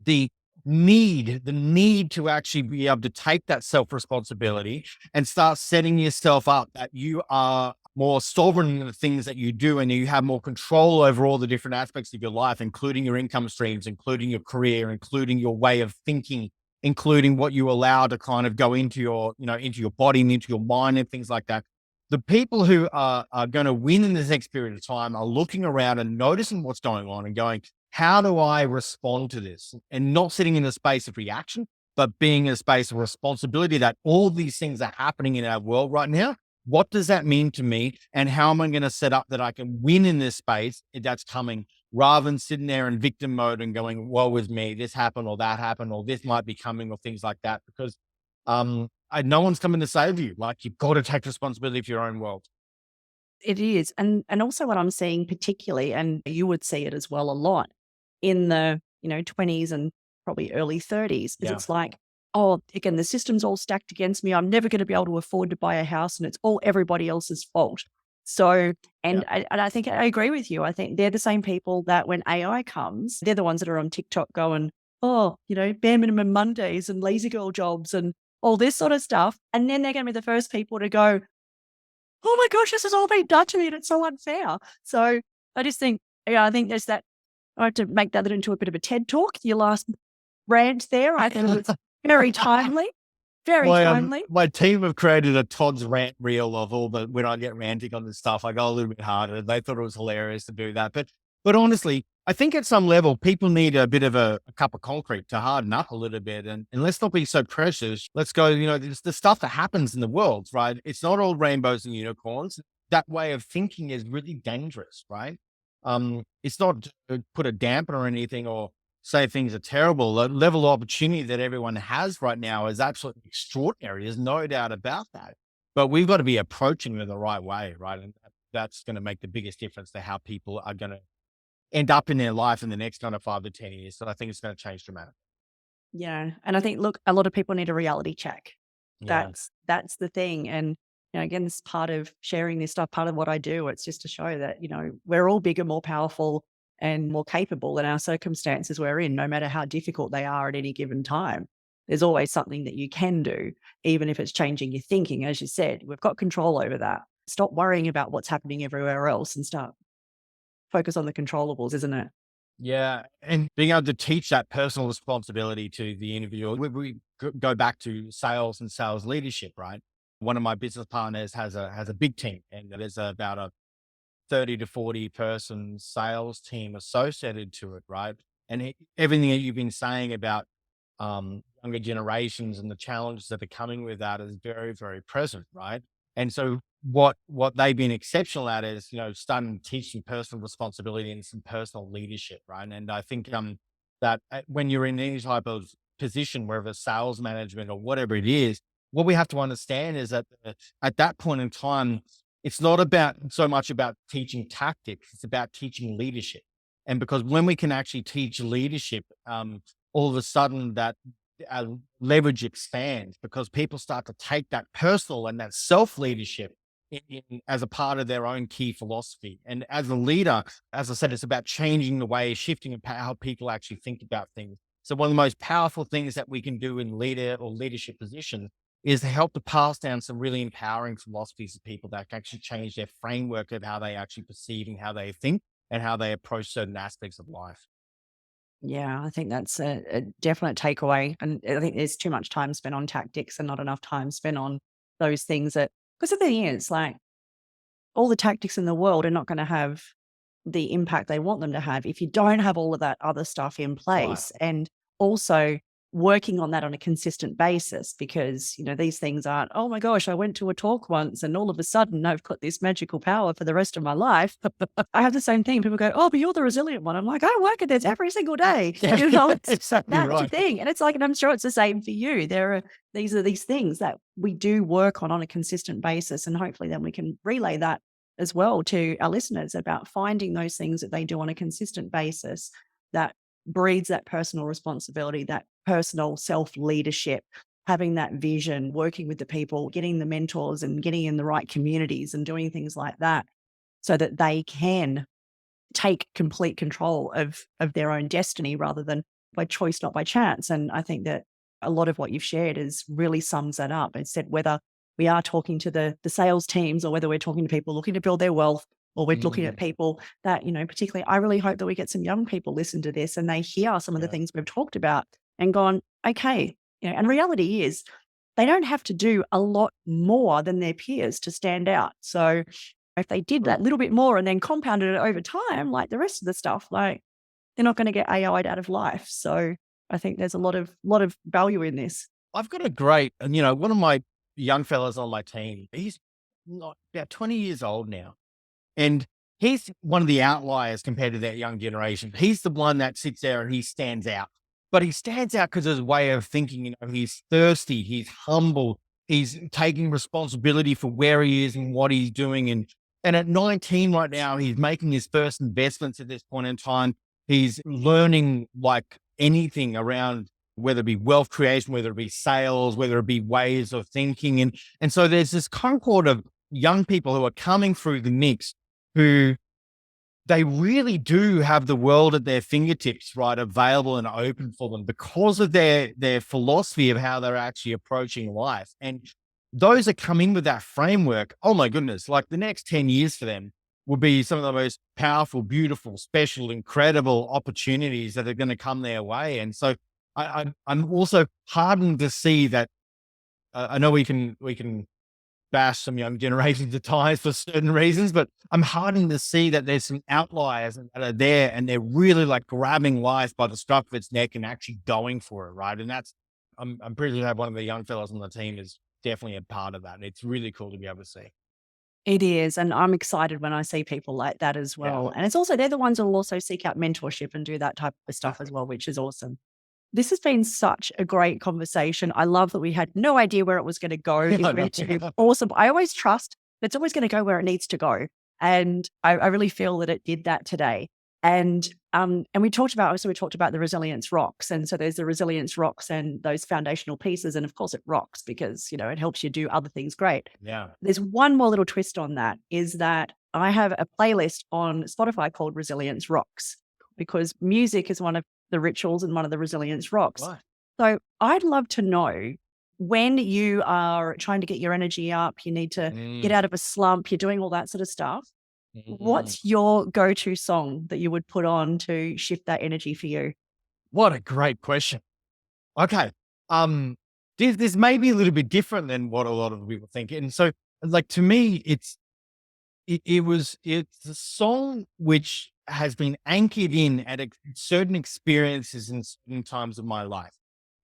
[SPEAKER 2] the need to actually be able to take that self-responsibility and start setting yourself up that you are more sovereign in the things that you do, and you have more control over all the different aspects of your life, including your income streams, including your career, including your way of thinking, including what you allow to kind of go into your, into your body and into your mind and things like that. The people who are going to win in this next period of time are looking around and noticing what's going on and going, how do I respond to this? And not sitting in a space of reaction, but being in a space of responsibility that all these things are happening in our world right now. what does that mean to me? And how am I going to set up that I can win in this space that's coming, rather than sitting there in victim mode and going, woe is me, this happened or that happened, or this might be coming, or things like that. Because no one's coming to save you. Like, you've got to take responsibility for your own world.
[SPEAKER 1] It is. And also what I'm seeing particularly, and you would see it as well a lot in the, 20s and probably early 30s, is
[SPEAKER 2] Yeah.
[SPEAKER 1] it's like, oh, again, the system's all stacked against me. I'm never going to be able to afford to buy a house and it's all everybody else's fault. So, and,
[SPEAKER 2] Yeah.
[SPEAKER 1] I think I agree with you. I think they're the same people that when AI comes, they're the ones that are on TikTok going, oh, bare minimum Mondays and lazy girl jobs and all this sort of stuff. And then they're going to be the first people to go, oh my gosh, this has all been done to me and it's so unfair. So I just think, I think there's that. I have to make that into a bit of a TED talk. Your last rant there, I think it's very timely, very timely.
[SPEAKER 2] My team have created a Todd's rant reel of all the, when I get ranting on this stuff, I go a little bit harder. They thought it was hilarious to do that. But honestly, I think at some level, people need a bit of a cup of concrete to harden up a little bit. And let's not be so precious. Let's go, there's the stuff that happens in the world, right? It's not all rainbows and unicorns. That way of thinking is really dangerous, right? It's not to put a damper or anything, or say things are terrible. The level of opportunity that everyone has right now is absolutely extraordinary. There's no doubt about that. But we've got to be approaching it the right way, right? And that's going to make the biggest difference to how people are going to end up in their life in the next kind of 5 to 10 years. So I think it's going to change dramatically.
[SPEAKER 1] Yeah. And I think, look, a lot of people need a reality check.
[SPEAKER 2] Yeah.
[SPEAKER 1] That's the thing. And again, this is part of sharing this stuff, part of what I do. It's just to show that, we're all bigger, more powerful, and more capable in our circumstances we're in, no matter how difficult they are at any given time. There's always something that you can do, even if it's changing your thinking. As you said, we've got control over that. Stop worrying about what's happening everywhere else and start focus on the controllables, isn't it?
[SPEAKER 2] Yeah. And being able to teach that personal responsibility to the individual. We go back to sales and sales leadership, right? One of my business partners has a big team, and there's about a 30 to 40 person sales team associated to it, right? And everything that you've been saying about younger generations and the challenges that are coming with that is very, very present, right? And so what they've been exceptional at is, starting to teach some personal responsibility and some personal leadership, right? And I think that when you're in any type of position, whether it's sales management or whatever it is, what we have to understand is that at that point in time, it's not about so much about teaching tactics, it's about teaching leadership. And because when we can actually teach leadership, all of a sudden that leverage expands, because people start to take that personal and that self leadership as a part of their own key philosophy. And as a leader, as I said, it's about changing the way, shifting how people actually think about things. So one of the most powerful things that we can do in leader or leadership positions is to help to pass down some really empowering philosophies to people that can actually change their framework of how they actually perceive and how they think and how they approach certain aspects of life.
[SPEAKER 1] Yeah, I think that's a definite takeaway. And I think there's too much time spent on tactics and not enough time spent on those things that, because the thing is, like, all the tactics in the world are not going to have the impact they want them to have if you don't have all of that other stuff in
[SPEAKER 2] Right.
[SPEAKER 1] place, and also working on that on a consistent basis, because these things aren't, oh my gosh, I went to a talk once and all of a sudden I've got this magical power for the rest of my life. I have the same thing. People go, oh, but you're the resilient one. I'm like, I work at this every single day. It's
[SPEAKER 2] Exactly
[SPEAKER 1] that's the
[SPEAKER 2] right.
[SPEAKER 1] thing. And it's like, and I'm sure it's the same for you. These are these things that we do work on a consistent basis, and hopefully then we can relay that as well to our listeners about finding those things that they do on a consistent basis that breeds that personal responsibility, that personal self-leadership, having that vision, working with the people, getting the mentors and getting in the right communities and doing things like that so that they can take complete control of their own destiny rather than by choice, not by chance. And I think that a lot of what you've shared is really sums that up. Instead, whether we are talking to the sales teams or whether we're talking to people looking to build their wealth, or we're looking at people that, particularly, I really hope that we get some young people listen to this and they hear some of the things we've talked about and gone, okay, and reality is they don't have to do a lot more than their peers to stand out. So if they did that little bit more and then compounded it over time, like the rest of the stuff, like they're not going to get AI'd out of life. So I think there's a lot of value in this.
[SPEAKER 2] I've got a great, and one of my young fellas on my team, not about 20 years old now. And he's one of the outliers compared to that young generation. He's the one that sits there and he stands out. But he stands out because of his way of thinking. He's thirsty, he's humble, he's taking responsibility for where he is and what he's doing. And at 19 right now, he's making his first investments at this point in time. He's learning like anything around whether it be wealth creation, whether it be sales, whether it be ways of thinking. And so there's this cohort of young people who are coming through the mix who they really do have the world at their fingertips, right, available and open for them because of their philosophy of how they're actually approaching life. And those that come in with that framework, oh my goodness, like the next 10 years for them will be some of the most powerful, beautiful, special, incredible opportunities that are going to come their way. And so I'm also heartened to see that. I know we can bash some young generations at times for certain reasons, but I'm heartened to see that there's some outliers that are there and they're really like grabbing life by the scruff of its neck and actually going for it, right? And that's I'm pretty sure to have one of the young fellows on the team is definitely a part of that. It's really cool to be able to see.
[SPEAKER 1] It is, and I'm excited when I see people like that as
[SPEAKER 2] Yeah.
[SPEAKER 1] well. And it's also they're the ones that will also seek out mentorship and do that type of stuff as well, which is awesome. This has been such a great conversation. I love that we had no idea where it was going to go. It
[SPEAKER 2] I
[SPEAKER 1] went to
[SPEAKER 2] know.
[SPEAKER 1] awesome. I always trust that it's always going to go where it needs to go. And I really feel that it did that today. And we talked about the resilience rocks. And so there's the resilience rocks and those foundational pieces. And of course it rocks because, it helps you do other things great.
[SPEAKER 2] Yeah.
[SPEAKER 1] There's one more little twist on that is that I have a playlist on Spotify called Resilience Rocks because music is one of the rituals and one of the resilience rocks.
[SPEAKER 2] Right.
[SPEAKER 1] So I'd love to know when you are trying to get your energy up, you need to get out of a slump, you're doing all that sort of stuff. What's your go-to song that you would put on to shift that energy for you?
[SPEAKER 2] What a great question. Okay. Um, this may be a little bit different than what a lot of people think. And so like to me, it's a song which has been anchored in at certain experiences in certain times of my life.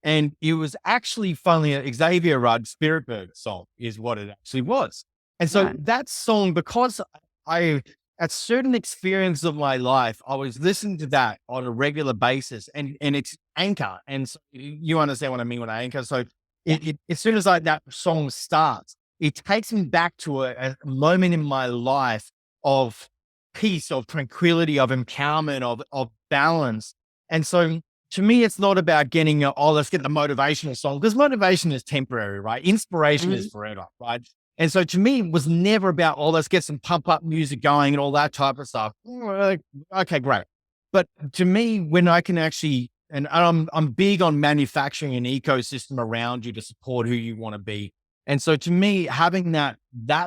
[SPEAKER 2] And it was actually finally a Xavier Rudd Spiritberg song is what it actually was. And so
[SPEAKER 1] Right.
[SPEAKER 2] that song, because I at certain experiences of my life, I was listening to that on a regular basis and it's anchor. And so you understand what I mean when I anchor. So as soon as that song starts, it takes me back to a moment in my life of peace, of tranquility, of empowerment, of balance. And so to me, it's not about getting, let's get the motivational song because motivation is temporary, right? Inspiration is forever, right? And so to me, it was never about, let's get some pump up music going and all that type of stuff. Okay, great. But to me, when I can actually, and I'm big on manufacturing an ecosystem around you to support who you want to be. And so to me, having that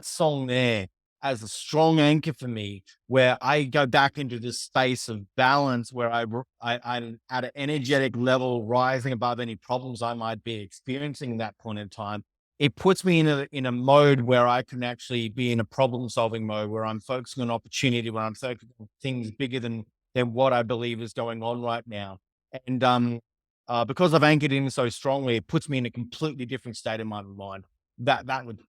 [SPEAKER 2] song there as a strong anchor for me, where I go back into this space of balance, where I'm at an energetic level, rising above any problems I might be experiencing at that point in time. It puts me in a mode where I can actually be in a problem solving mode, where I'm focusing on opportunity, where I'm focusing on things bigger than what I believe is going on right now. And because I've anchored in so strongly, it puts me in a completely different state of my mind. That would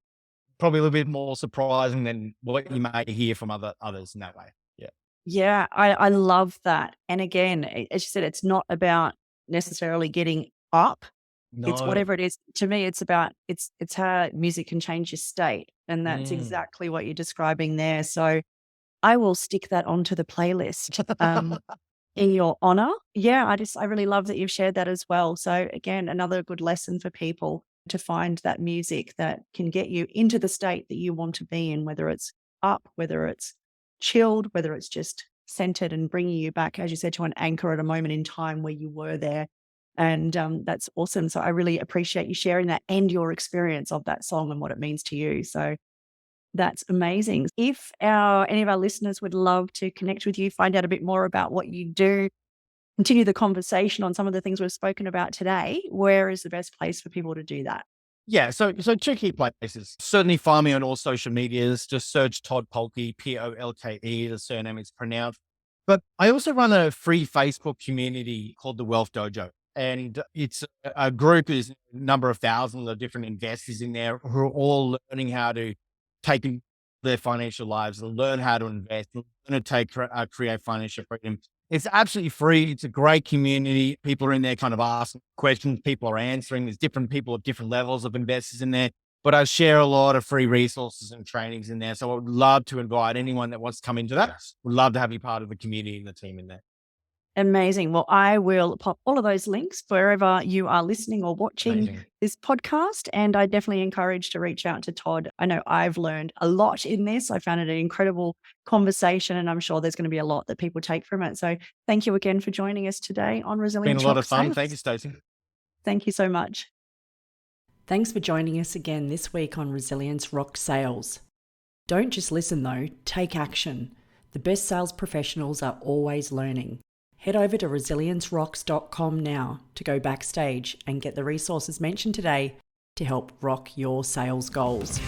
[SPEAKER 2] probably a little bit more surprising than what you may hear from others in that way. Yeah.
[SPEAKER 1] Yeah, I love that. And again, as you said, it's not about necessarily getting up. It's
[SPEAKER 2] No.
[SPEAKER 1] whatever it is. To me, it's about it's how music can change your state. And that's
[SPEAKER 2] Mm.
[SPEAKER 1] exactly what you're describing there. So I will stick that onto the playlist in your honor. Yeah, I really love that you've shared that as well. So again, another good lesson for people to find that music that can get you into the state that you want to be in, whether it's up, whether it's chilled, whether it's just centered and bringing you back, as you said, to an anchor at a moment in time where you were there. And that's awesome. So I really appreciate you sharing that and your experience of that song and what it means to you. So that's amazing. If any of our listeners would love to connect with you, find out a bit more about what you do, continue the conversation on some of the things we've spoken about today, where is the best place for people to do that?
[SPEAKER 2] Yeah, so two key places. Certainly find me on all social medias. Just search Todd Polke, Polke, the surname is pronounced. But I also run a free Facebook community called the Wealth Dojo. And it's a group, is a number of thousands of different investors in there who are all learning how to taking their financial lives and learn how to invest, and learn to create financial freedom. It's absolutely free. It's a great community. People are in there kind of asking questions. People are answering. There's different people at different levels of investors in there. But I share a lot of free resources and trainings in there. So I would love to invite anyone that wants to come into that. Would love to have you part of the community and the team in there.
[SPEAKER 1] Amazing. Well, I will pop all of those links wherever you are listening or watching
[SPEAKER 2] Amazing.
[SPEAKER 1] this podcast. And I definitely encourage to reach out to Todd. I know I've learned a lot in this. I found it an incredible conversation, and I'm sure there's going to be a lot that people take from it. So thank you again for joining us today on Resilience
[SPEAKER 2] Been a lot
[SPEAKER 1] Rock
[SPEAKER 2] of fun.
[SPEAKER 1] Sales.
[SPEAKER 2] Thank you, Stacey.
[SPEAKER 1] Thank you so much. Thanks for joining us again this week on Resilience Rock Sales. Don't just listen though, take action. The best sales professionals are always learning. Head over to resiliencerocks.com now to go backstage and get the resources mentioned today to help rock your sales goals.